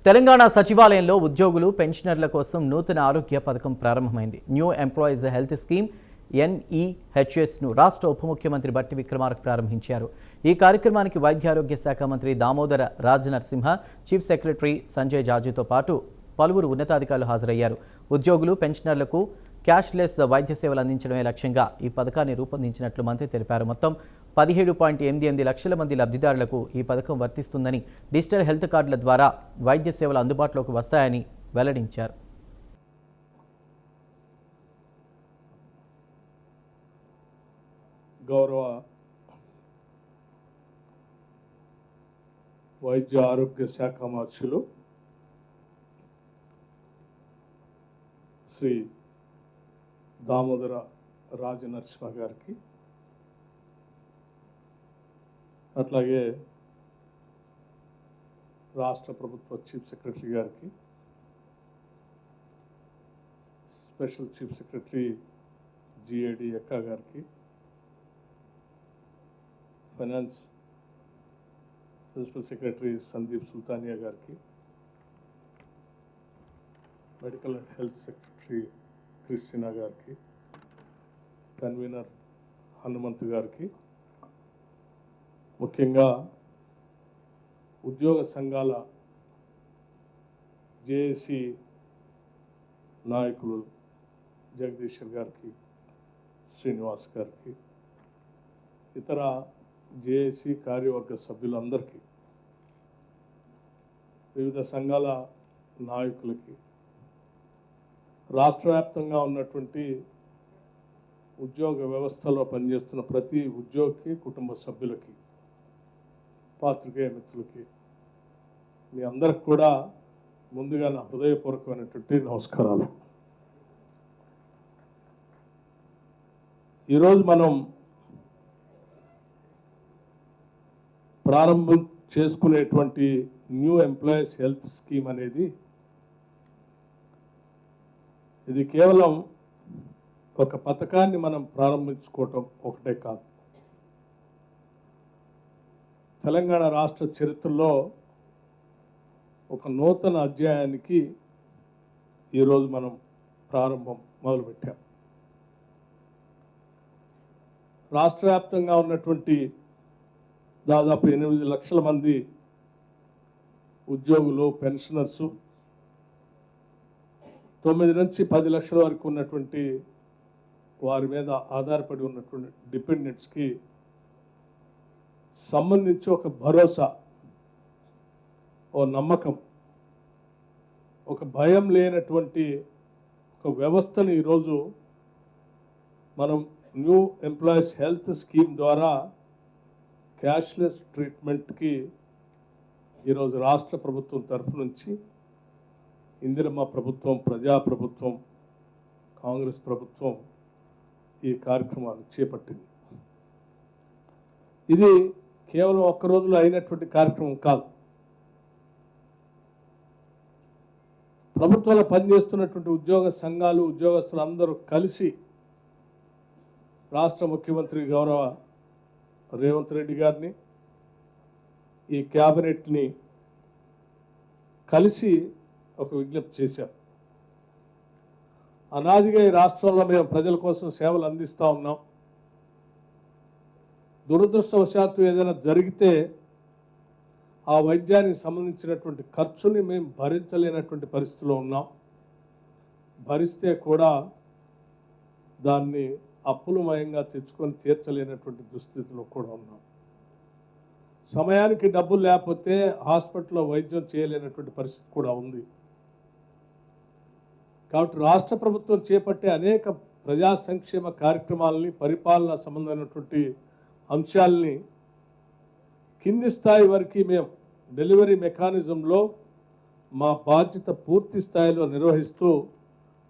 తెలంగాణ సచివాలయంలో ఉద్యోగులు పెన్షనర్ల కోసం నూతన ఆరోగ్య పథకం ప్రారంభమైంది. న్యూ ఎంప్లాయీస్ హెల్త్ స్కీమ్ NEHS-ను రాష్ట్ర ఉప ముఖ్యమంత్రి బట్టి విక్రమార్క ప్రారంభించారు. ఈ కార్యక్రమానికి వైద్య ఆరోగ్య శాఖ మంత్రి దామోదర రాజనరసింహ, చీఫ్ సెక్రటరీ సంజయ్ జాజుతో పాటు పలువురు ఉన్నతాధికారులు హాజరయ్యారు. ఉద్యోగులు పెన్షనర్లకు క్యాష్లెస్ వైద్య సేవలు అందించడమే లక్ష్యంగా ఈ పథకాన్ని రూపొందించినట్లు మంత్రి తెలిపారు. మొత్తం 17.88 లక్షల మంది లబ్ధిదారులకు ఈ పథకం వర్తిస్తుందని, డిజిటల్ హెల్త్ కార్డుల ద్వారా వైద్య సేవలు అందుబాటులోకి వస్తాయని వెల్లడించారు. గౌరవ వైద్య ఆరోగ్య శాఖ మంత్రులు శ్రీ దామోదర రాజనరసింహ గారికి, అట్లాగే రాష్ట్ర ప్రభుత్వ చీఫ్ సెక్రటరీ గారికి, స్పెషల్ చీఫ్ సెక్రటరీ GAD ఎక్క గారికి, finance principal secretary Sandeep Sultania గారికి, medical and health secretary Christina గారికి, కన్వీనర్ హనుమంత్ గారికి, ముఖ్యంగా ఉద్యోగ సంఘాల జేఏసీ నాయకులు జగదీశ్వర్ గారికి, శ్రీనివాస్ గారికి, ఇతర జేఏసీ కార్యవర్గ సభ్యులందరికీ, వివిధ సంఘాల నాయకులకి, రాష్ట్ర వ్యాప్తంగా ఉన్నటువంటి ఉద్యోగ వ్యవస్థలో పనిచేస్తున్న ప్రతి ఉద్యోగికి, కుటుంబ సభ్యులకి, పాత్రికేయ మిత్రులకి, మీ అందరికి కూడా ముందుగా నా హృదయపూర్వకమైనటువంటి నమస్కారాలు. ఈరోజు మనం ప్రారంభం చేసుకునేటువంటి న్యూ ఎంప్లాయీస్ హెల్త్ స్కీమ్ అనేది, ఇది కేవలం ఒక పథకాన్ని మనం ప్రారంభించుకోవటం ఒకటే కాదు, తెలంగాణ రాష్ట్ర చరిత్రలో ఒక నూతన అధ్యాయానికి ఈరోజు మనం ప్రారంభం మొదలుపెట్టాం. రాష్ట్ర వ్యాప్తంగా ఉన్నటువంటి దాదాపు 8 లక్షల మంది ఉద్యోగులు, పెన్షనర్సు, 9 నుంచి 10 లక్షల వరకు ఉన్నటువంటి వారి మీద ఆధారపడి ఉన్నటువంటి డిపెండెంట్స్కి సంబంధించి ఒక భరోసా, ఓ నమ్మకం, ఒక భయం లేనటువంటి ఒక వ్యవస్థను ఈరోజు మనం న్యూ ఎంప్లాయీస్ హెల్త్ స్కీమ్ ద్వారా క్యాష్లెస్ ట్రీట్మెంట్కి ఈరోజు రాష్ట్ర ప్రభుత్వం తరఫు నుంచి ఇందిరమ్మ ప్రభుత్వం, ప్రజాప్రభుత్వం, కాంగ్రెస్ ప్రభుత్వం ఈ కార్యక్రమాన్ని చేపట్టింది. ఇది కేవలం ఒక్క రోజులో అయినటువంటి కార్యక్రమం కాదు. ప్రభుత్వంలో పనిచేస్తున్నటువంటి ఉద్యోగ సంఘాలు, ఉద్యోగస్తులు అందరూ కలిసి రాష్ట్ర ముఖ్యమంత్రి గౌరవ రేవంత్ రెడ్డి గారిని, ఈ క్యాబినెట్ని కలిసి ఒక విజ్ఞప్తి చేశారు. అనాదిగా ఈ రాష్ట్రంలో మేము ప్రజల కోసం సేవలు అందిస్తూ ఉన్నాం. దురదృష్టవశాత్తు ఏదైనా జరిగితే ఆ వైద్యానికి సంబంధించినటువంటి ఖర్చుని మేము భరించలేనటువంటి పరిస్థితిలో ఉన్నాం. భరిస్తే కూడా దాన్ని అప్పులమయంగా తెచ్చుకొని తీర్చలేనటువంటి దుస్థితిలో కూడా ఉన్నాం. సమయానికి డబ్బులు లేకపోతే హాస్పిటల్లో వైద్యం చేయలేనటువంటి పరిస్థితి కూడా ఉంది. కాబట్టి రాష్ట్ర ప్రభుత్వం చేపట్టే అనేక ప్రజా సంక్షేమ కార్యక్రమాలని, పరిపాలన సంబంధమైనటువంటి అంశాలని కింది స్థాయి వరకు మేము డెలివరీ మెకానిజంలో మా బాధ్యత పూర్తి స్థాయిలో నిర్వహిస్తూ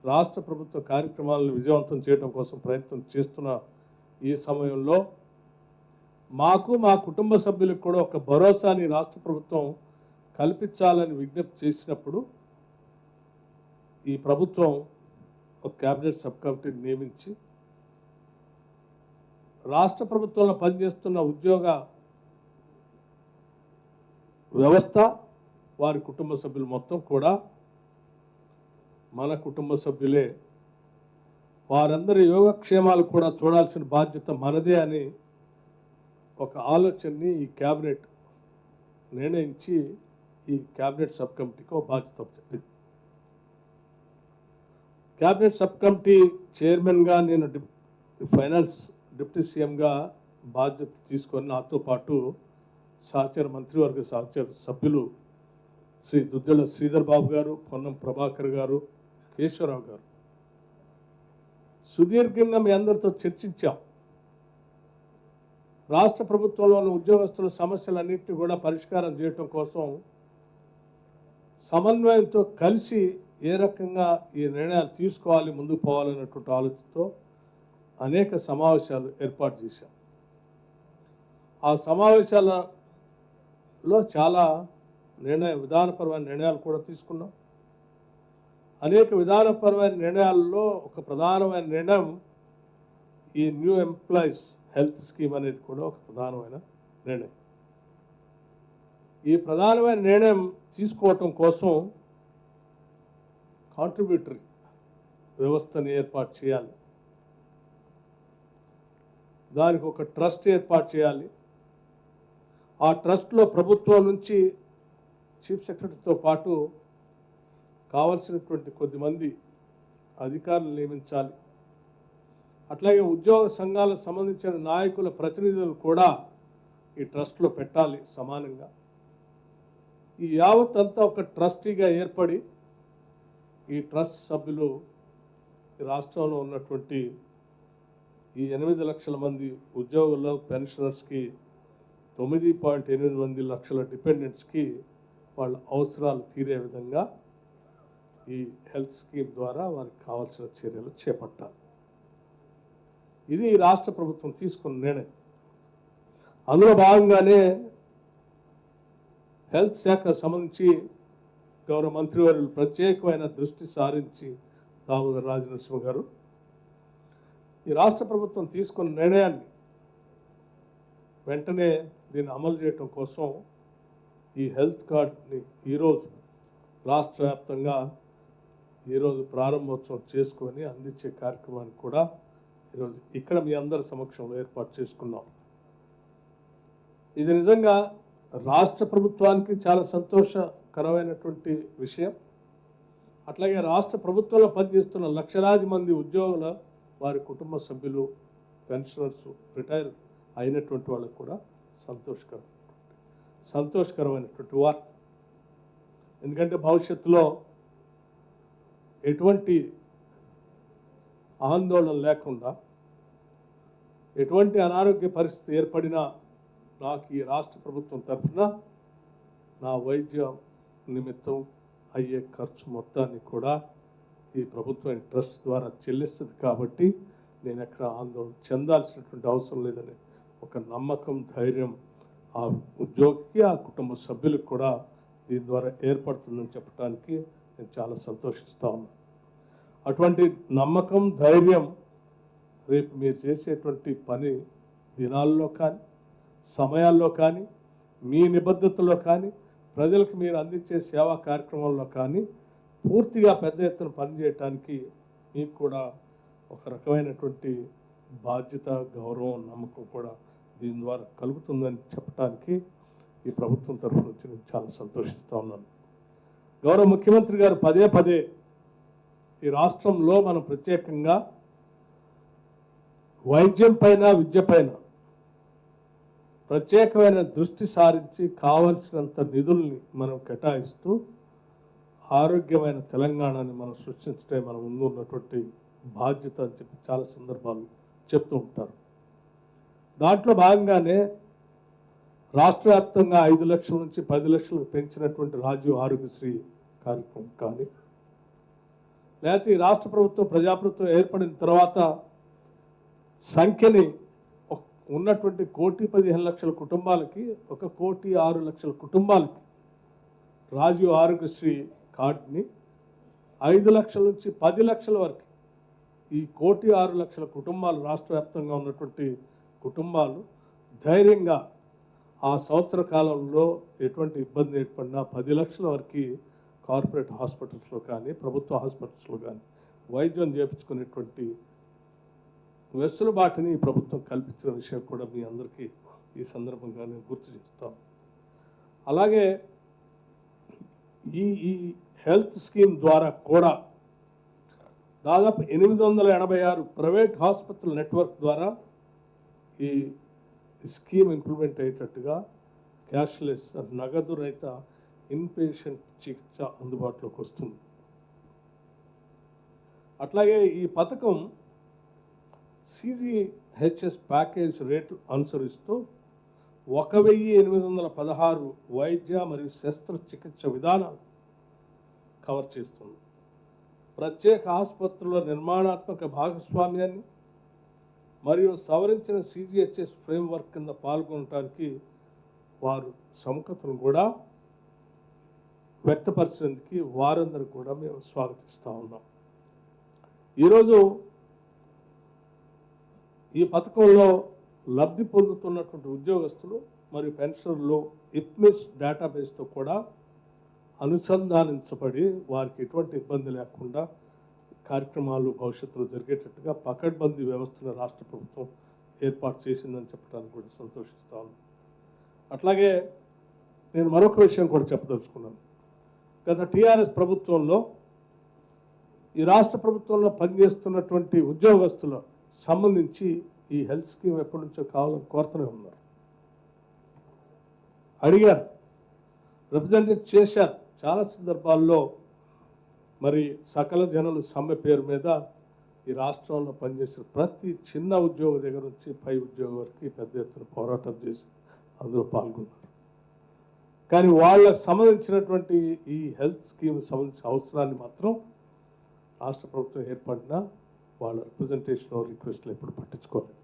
రాష్ట్ర ప్రభుత్వ కార్యక్రమాలను విజయవంతం చేయడం కోసం ప్రయత్నం చేస్తున్న ఈ సమయంలో మాకు, మా కుటుంబ సభ్యులకు కూడా ఒక భరోసాని రాష్ట్ర ప్రభుత్వం కల్పించాలని విజ్ఞప్తి చేసినప్పుడు ఈ ప్రభుత్వం ఒక క్యాబినెట్ సబ్ కమిటీని నియమించి రాష్ట్ర ప్రభుత్వంలో పనిచేస్తున్న ఉద్యోగ వ్యవస్థ, వారి కుటుంబ సభ్యులు మొత్తం కూడా మన కుటుంబ సభ్యులే. వారందరి యోగక్షేమాలు కూడా చూడాల్సిన బాధ్యత మనదే అని ఒక ఆలోచనని ఈ క్యాబినెట్ నిర్ణయించి ఈ క్యాబినెట్ సబ్ కమిటీకి ఒక బాధ్యత చెప్పింది. క్యాబినెట్ సబ్ కమిటీ చైర్మన్గా నేను ఫైనాన్స్ డిప్యూటీ సీఎంగా బాధ్యత తీసుకొని నాతో పాటు సహచర మంత్రివర్గ సహచర సభ్యులు శ్రీ దుద్దెల శ్రీధర్ బాబు గారు, పొన్నం ప్రభాకర్ గారు, కేశవరావు గారు సుదీర్ఘంగా మీ అందరితో చర్చించాం. రాష్ట్ర ప్రభుత్వంలోని ఉద్యోగస్తుల సమస్యలన్నింటినీ కూడా పరిష్కారం చేయటం కోసం సమన్వయంతో కలిసి ఏ రకంగా ఈ నిర్ణయాలు తీసుకోవాలి, ముందుకు పోవాలన్నటువంటి ఆలోచనతో అనేక సమావేశాలు ఏర్పాటు చేశాం. ఆ సమావేశాలలో చాలా విధానపరమైన నిర్ణయాలు కూడా తీసుకున్నాం. అనేక విధానపరమైన నిర్ణయాల్లో ఒక ప్రధానమైన నిర్ణయం ఈ న్యూ ఎంప్లాయీస్ హెల్త్ స్కీమ్ అనేది కూడా ఒక ప్రధానమైన నిర్ణయం. ఈ ప్రధానమైన నిర్ణయం తీసుకోవటం కోసం కాంట్రిబ్యూటరీ వ్యవస్థని ఏర్పాటు చేయాలి, దానికి ఒక ట్రస్ట్ ఏర్పాటు చేయాలి. ఆ ట్రస్ట్లో ప్రభుత్వం నుంచి చీఫ్ సెక్రటరీతో పాటు కావలసినటువంటి కొద్దిమంది అధికారులు నియమించాలి. అట్లాగే ఉద్యోగ సంఘాలకు సంబంధించిన నాయకుల ప్రతినిధులు కూడా ఈ ట్రస్ట్లో పెట్టాలి సమానంగా. ఈ యావత్ అంతా ఒక ట్రస్టీగా ఏర్పడి ఈ ట్రస్ట్ సభ్యులు ఈ రాష్ట్రంలో ఉన్నటువంటి ఈ 8 లక్షల మంది ఉద్యోగుల పెన్షనర్స్కి 9.8 లక్షల డిపెండెంట్స్కి వాళ్ళ అవసరాలు తీరే విధంగా ఈ హెల్త్ స్కీమ్ ద్వారా వారికి కావాల్సిన చర్యలు చేపట్టాలి. ఇది ఈ రాష్ట్ర ప్రభుత్వం తీసుకున్న నిర్ణయం. అందులో భాగంగానే హెల్త్ శాఖకు సంబంధించి గౌరవ మంత్రివర్యులు ప్రత్యేకమైన దృష్టి సారించి దామోదర్ రాజనరసింహ గారు ఈ రాష్ట్ర ప్రభుత్వం తీసుకున్న నిర్ణయాన్ని వెంటనే దీన్ని అమలు చేయటం కోసం ఈ హెల్త్ కార్డ్ని ఈరోజు రాష్ట్ర వ్యాప్తంగా ఈరోజు ప్రారంభోత్సవం చేసుకొని అందించే కార్యక్రమాన్ని కూడా ఈరోజు ఇక్కడ మీ అందరి సమక్షంలో ఏర్పాటు చేసుకున్నాం. ఇది నిజంగా రాష్ట్ర ప్రభుత్వానికి చాలా సంతోషకరమైనటువంటి విషయం. అట్లాగే రాష్ట్ర ప్రభుత్వంలో పనిచేస్తున్న లక్షలాది మంది ఉద్యోగుల వారి కుటుంబ సభ్యులు, పెన్షనర్స్, రిటైర్ అయినటువంటి వాళ్ళకు కూడా సంతోషకరమైనటువంటి వార్త. ఎందుకంటే భవిష్యత్తులో ఎటువంటి ఆందోళన లేకుండా, ఎటువంటి అనారోగ్య పరిస్థితి ఏర్పడినా నాకు ఈ రాష్ట్ర ప్రభుత్వం తరఫున నా వైద్య నిమిత్తం అయ్యే ఖర్చు మొత్తాన్ని కూడా ఈ ప్రభుత్వం ట్రస్ట్ ద్వారా చెల్లిస్తుంది. కాబట్టి నేను ఎక్కడ ఆందోళన చెందాల్సినటువంటి అవసరం లేదని ఒక నమ్మకం, ధైర్యం ఆ ఉద్యోగికి, ఆ కుటుంబ సభ్యులకు కూడా దీని ద్వారా ఏర్పడుతుందని చెప్పడానికి నేను చాలా సంతోషిస్తూ ఉన్నాను. అటువంటి నమ్మకం, ధైర్యం రేపు మీరు చేసేటువంటి పని దినాల్లో కానీ, సమయాల్లో కానీ, మీ నిబద్ధతలో కానీ, ప్రజలకు మీరు అందించే సేవా కార్యక్రమంలో కానీ పూర్తిగా పెద్ద ఎత్తున పనిచేయటానికి మీకు కూడా ఒక రకమైనటువంటి బాధ్యత, గౌరవం, నమ్మకం కూడా దీని ద్వారా కలుగుతుందని చెప్పడానికి ఈ ప్రభుత్వం తరఫు నుంచి నేను చాలా సంతోషిస్తూ ఉన్నాను. గౌరవ ముఖ్యమంత్రి గారు పదే పదే ఈ రాష్ట్రంలో మనం ప్రత్యేకంగా వైద్యం పైన, విద్య పైన ప్రత్యేకమైన దృష్టి సారించి కావలసినంత నిధుల్ని మనం కేటాయిస్తూ ఆరోగ్యమైన తెలంగాణని మనం సృష్టించడే మన ముందు ఉన్నటువంటి బాధ్యత అని చెప్పి చాలా సందర్భాలు చెప్తూ ఉంటారు. దాంట్లో భాగంగానే రాష్ట్ర వ్యాప్తంగా 5 లక్షల నుంచి 10 లక్షలకు పెంచినటువంటి రాజీవ్ ఆరోగ్యశ్రీ కార్యక్రమం కానీ, లేకపోతే ఈ రాష్ట్ర ప్రభుత్వం ప్రజాప్రభుత్వం ఏర్పడిన తర్వాత సంఖ్యని ఉన్నటువంటి 1,15,00,000 కుటుంబాలకి 1,06,00,000 కుటుంబాలకి రాజీవ్ ఆరోగ్యశ్రీ కార్డుని 5 లక్షల నుంచి 10 లక్షల వరకు ఈ 1,06,00,000 కుటుంబాలు, రాష్ట్ర వ్యాప్తంగా ఉన్నటువంటి కుటుంబాలు ధైర్యంగా ఆ సంవత్సర కాలంలో ఎటువంటి ఇబ్బంది ఏర్పడినా 10 లక్షల వరకు కార్పొరేట్ హాస్పిటల్స్లో కానీ ప్రభుత్వ హాస్పిటల్స్లో కానీ వైద్యం చేయించుకునేటువంటి వెసులుబాటుని ఈ ప్రభుత్వం కల్పించిన విషయం కూడా మీ అందరికీ ఈ సందర్భంగా నేను గుర్తు చేస్తాను. అలాగే ఈ హెల్త్ స్కీమ్ ద్వారా కూడా దాదాపు 886 ప్రైవేట్ హాస్పిటల్ నెట్వర్క్ ద్వారా ఈ స్కీమ్ ఇంప్లిమెంట్ అయ్యేటట్టుగా క్యాష్లెస్ నగదు రహిత ఇన్పేషెంట్ చికిత్స అందుబాటులోకి వస్తుంది. అట్లాగే ఈ పథకం సిజిహెచ్ఎస్ ప్యాకేజ్ రేట్లు అనుసరిస్తూ 1816 వైద్య మరియు శస్త్రచికిత్స విధానాలు కవర్ చేస్తుంది. ప్రత్యేక ఆసుపత్రుల నిర్మాణాత్మక భాగస్వామ్యాన్ని మరియు సవరించిన సిజిహెచ్ఎస్ ఫ్రేమ్వర్క్ కింద పాల్గొనడానికి వారు సముఖతను కూడా వ్యక్తపరిచేందుకు వారందరూ కూడా మేము స్వాగతిస్తూ ఉన్నాం. ఈరోజు ఈ పథకంలో లబ్ధి పొందుతున్నటువంటి ఉద్యోగస్తులు మరియు పెన్షనర్లు ఇప్మిస్ డేటాబేస్తో కూడా అనుసంధానించబడి వారికి ఎటువంటి ఇబ్బంది లేకుండా కార్యక్రమాలు భవిష్యత్తులో జరిగేటట్టుగా పకడ్బందీ వ్యవస్థను రాష్ట్ర ప్రభుత్వం ఏర్పాటు చేసిందని చెప్పడానికి కూడా సంతోషిస్తాను. అట్లాగే నేను మరొక విషయం కూడా చెప్పదలుచుకున్నాను. గత టీఆర్ఎస్ ప్రభుత్వంలో ఈ రాష్ట్ర ప్రభుత్వంలో పనిచేస్తున్నటువంటి ఉద్యోగస్తుల సంబంధించి ఈ హెల్త్ స్కీమ్ ఎప్పటి నుంచో కావాలని కోరుతూనే ఉన్నారు, అడిగారు, రిప్రజెంటేట్ చేశారు. చాలా సందర్భాల్లో మరి సకల జనులు సమ్మె పేరు మీద ఈ రాష్ట్రంలో పనిచేసిన ప్రతి చిన్న ఉద్యోగం దగ్గర నుంచి పై ఉద్యోగం వరకు పెద్ద ఎత్తున పోరాటం చేసి అందులో పాల్గొన్నారు. కానీ వాళ్ళకు సంబంధించినటువంటి ఈ హెల్త్ స్కీమ్ సంబంధించిన అవసరాన్ని మాత్రం రాష్ట్ర ప్రభుత్వం ఏర్పడినా వాళ్ళ రిప్రజెంటేషన్ రిక్వెస్ట్లు ఎప్పుడు పట్టించుకోలేదు.